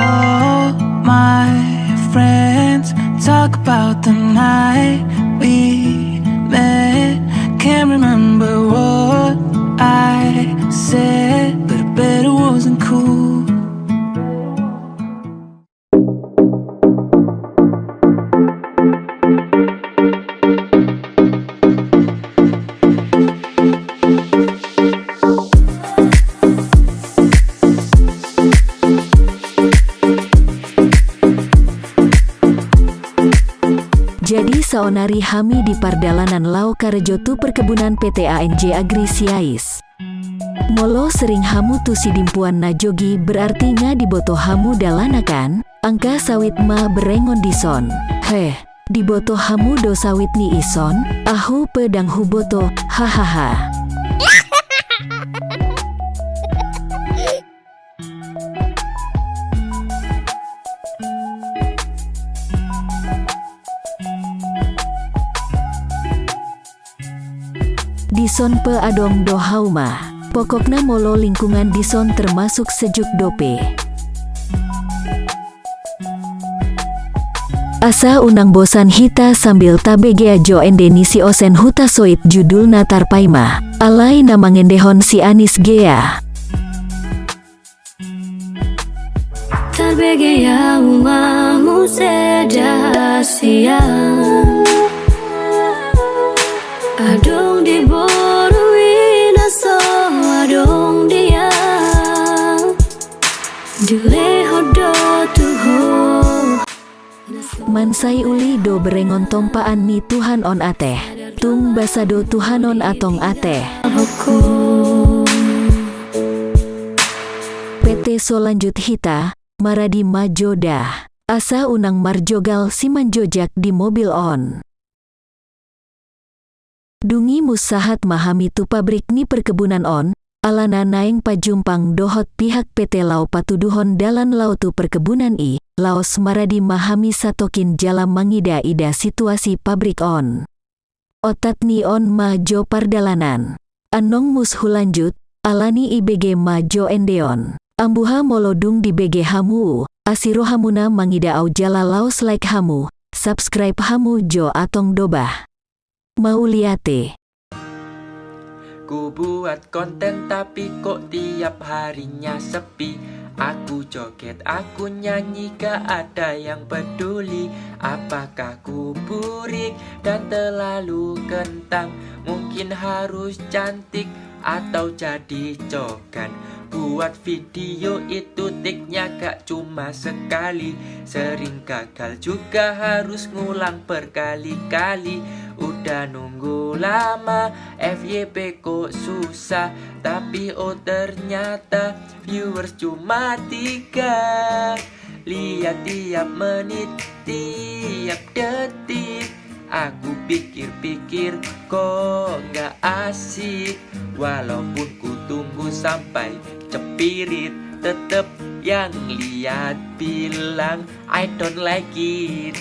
All my friends talk about the night we met. Can't remember what I said, but I bet it wasn't cool. Jadi saonari hami di pardalanan Lau Karejotu perkebunan PT ANJ Agri Siais. Molo sering hamu tu si dimpuan najogi berartinya diboto hamu dalanakan, angka sawit ma berengon dison. Heh, diboto hamu do sawit ni ison, ahu pedang huboto, hahaha. Dison pe adong do hauma. Pokokna molo lingkungan dison termasuk sejuk dope. Asa unang bosan hita sambil tabegea jo endenisi osen huta soit judul natar paima. Alai namangendehon si Anis gea. Tabegea umamu seda siang. Adong di boruin aso adong dia dile hodo tuho Mansai uli do berengon tompaan ni Tuhan on ateh. Tung basado Tuhan on atong ateh. PT Solanjut hita maradi majodah. Asa unang marjogal si manjojak di mobil on. Dungi musahat mahami tu pabrik ni perkebunan on, alana naeng pajumpang dohot pihak PT Lau patuduhon dalan lau tu perkebunan i, laos maradi mahami satokin jalam mangida ida situasi pabrik on. Otat ni on majo pardalanan. Anong mus hulanjut, alani IBG majo endeon. Ambuha molodung di BG hamu, asiro hamuna mangida au jala laos like hamu, subscribe hamu jo atong dobah. Mauliate. Ku buat konten tapi kok tiap harinya sepi. Aku joget, aku nyanyi, gak ada yang peduli. Apakah ku burik dan terlalu kentang? Mungkin harus cantik atau jadi cogan. Buat video itu tiknya gak cuma sekali. Sering gagal juga harus ngulang berkali-kali. Udah nunggu lama, FYP kok susah. Tapi oh ternyata viewers cuma 3. Lihat tiap menit, tiap detik. Aku pikir-pikir kok gak asik. Walaupun ku tunggu sampai cepirit, tetep yang lihat bilang I don't like it.